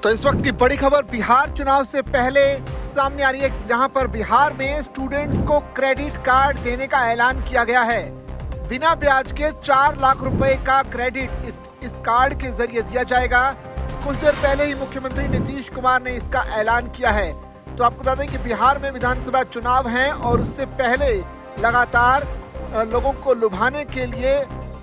तो इस वक्त की बड़ी खबर बिहार चुनाव से पहले सामने आ रही है, जहां पर बिहार में स्टूडेंट्स को क्रेडिट कार्ड देने का ऐलान किया गया है। बिना ब्याज के 4 लाख रुपए का क्रेडिट इस कार्ड के जरिए दिया जाएगा। कुछ देर पहले ही मुख्यमंत्री नीतीश कुमार ने इसका ऐलान किया है। तो आपको बता दें कि बिहार में विधानसभा चुनाव हैं और उससे पहले लगातार लोगों को लुभाने के लिए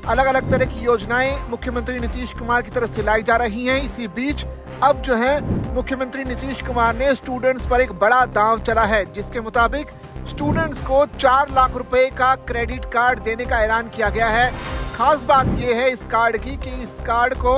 अलग अलग तरह की योजनाएं मुख्यमंत्री नीतीश कुमार की तरफ से लाई जा रही हैं। इसी बीच अब जो है मुख्यमंत्री नीतीश कुमार ने स्टूडेंट्स पर एक बड़ा दांव चला है, जिसके मुताबिक स्टूडेंट्स को 4 लाख रुपए का क्रेडिट कार्ड देने का ऐलान किया गया है। खास बात यह है इस कार्ड की कि इस कार्ड को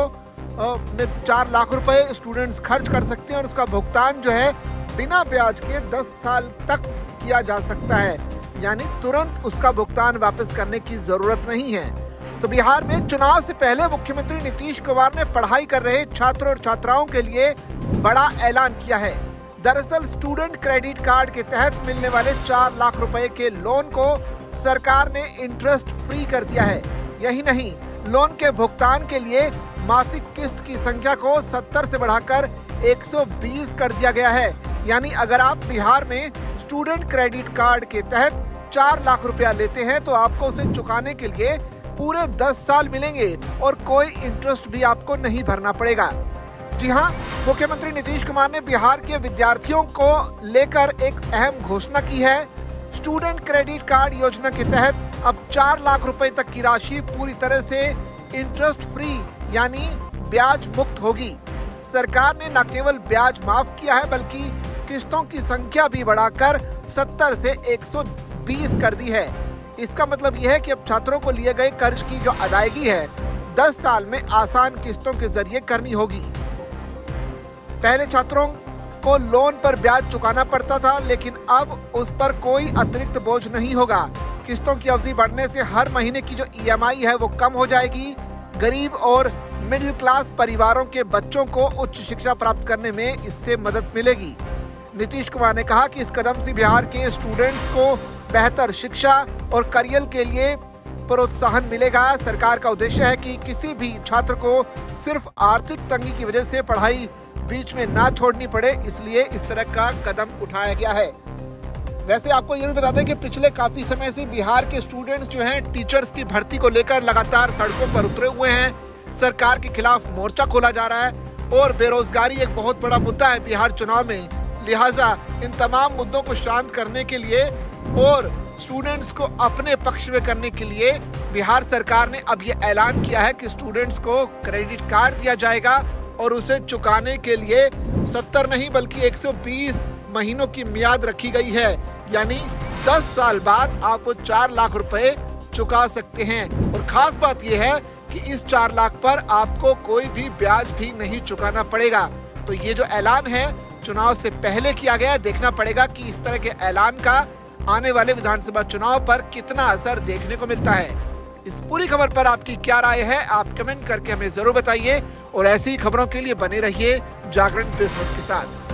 में 4 लाख रुपए स्टूडेंट्स खर्च कर सकते हैं और उसका भुगतान जो है बिना ब्याज के 10 साल तक किया जा सकता है, यानी तुरंत उसका भुगतान वापस करने की जरूरत नहीं है। तो बिहार में चुनाव से पहले मुख्यमंत्री नीतीश कुमार ने पढ़ाई कर रहे छात्रों और छात्राओं के लिए बड़ा ऐलान किया है। दरअसल स्टूडेंट क्रेडिट कार्ड के तहत मिलने वाले 4 लाख रुपए के लोन को सरकार ने इंटरेस्ट फ्री कर दिया है। यही नहीं, लोन के भुगतान के लिए मासिक किस्त की संख्या को 70 से बढ़ाकर 120 कर दिया गया है। यानी अगर आप बिहार में स्टूडेंट क्रेडिट कार्ड के तहत 4 लाख रुपया लेते हैं तो आपको उसे चुकाने के लिए पूरे 10 साल मिलेंगे और कोई इंटरेस्ट भी आपको नहीं भरना पड़ेगा। जी हां, मुख्यमंत्री नीतीश कुमार ने बिहार के विद्यार्थियों को लेकर एक अहम घोषणा की है। स्टूडेंट क्रेडिट कार्ड योजना के तहत अब 4 लाख रुपए तक की राशि पूरी तरह से इंटरेस्ट फ्री यानी ब्याज मुक्त होगी। सरकार ने न केवल ब्याज माफ किया है बल्कि किस्तों की संख्या भी बढ़ाकर 70 से 120 कर दी है। इसका मतलब यह है कि अब छात्रों को लिए गए कर्ज की जो अदायगी है 10 साल में आसान किस्तों के जरिए करनी होगी। पहले छात्रों को लोन पर ब्याज चुकाना पड़ता था, लेकिन अब उस पर कोई अतिरिक्त बोझ नहीं होगा। किस्तों की अवधि बढ़ने से हर महीने की जो EMI है वो कम हो जाएगी। गरीब और मिडिल क्लास परिवारों के बच्चों को उच्च शिक्षा प्राप्त करने में इससे मदद मिलेगी। नीतीश कुमार ने कहा कि इस कदम से बिहार के स्टूडेंट्स को बेहतर शिक्षा और करियर के लिए प्रोत्साहन मिलेगा। सरकार का उद्देश्य है कि किसी भी छात्र को सिर्फ आर्थिक तंगी की वजह से पढ़ाई बीच में ना छोड़नी पड़े, इसलिए इस तरह का कदम उठाया गया है। वैसे आपको ये भी बता दें कि पिछले काफी समय से बिहार के स्टूडेंट्स जो हैं टीचर्स की भर्ती को लेकर लगातार सड़कों पर उतरे हुए हैं। सरकार के खिलाफ मोर्चा खोला जा रहा है और बेरोजगारी एक बहुत बड़ा मुद्दा है बिहार चुनाव में। लिहाजा इन तमाम मुद्दों को शांत करने के लिए और स्टूडेंट्स को अपने पक्ष में करने के लिए बिहार सरकार ने अब ये ऐलान किया है कि स्टूडेंट्स को क्रेडिट कार्ड दिया जाएगा और उसे चुकाने के लिए 70 नहीं बल्कि 120 महीनों की मियाद रखी गई है। यानी 10 साल बाद आप वो 4 लाख रुपए चुका सकते हैं। और खास बात यह है कि इस 4 लाख पर आपको कोई भी ब्याज भी नहीं चुकाना पड़ेगा। तो ये जो ऐलान है चुनाव से पहले किया गया, देखना पड़ेगा कि इस तरह के ऐलान का आने वाले विधानसभा चुनाव पर कितना असर देखने को मिलता है। इस पूरी खबर पर आपकी क्या राय है, आप कमेंट करके हमें जरूर बताइए और ऐसी खबरों के लिए बने रहिए जागरण बिजनेस के साथ।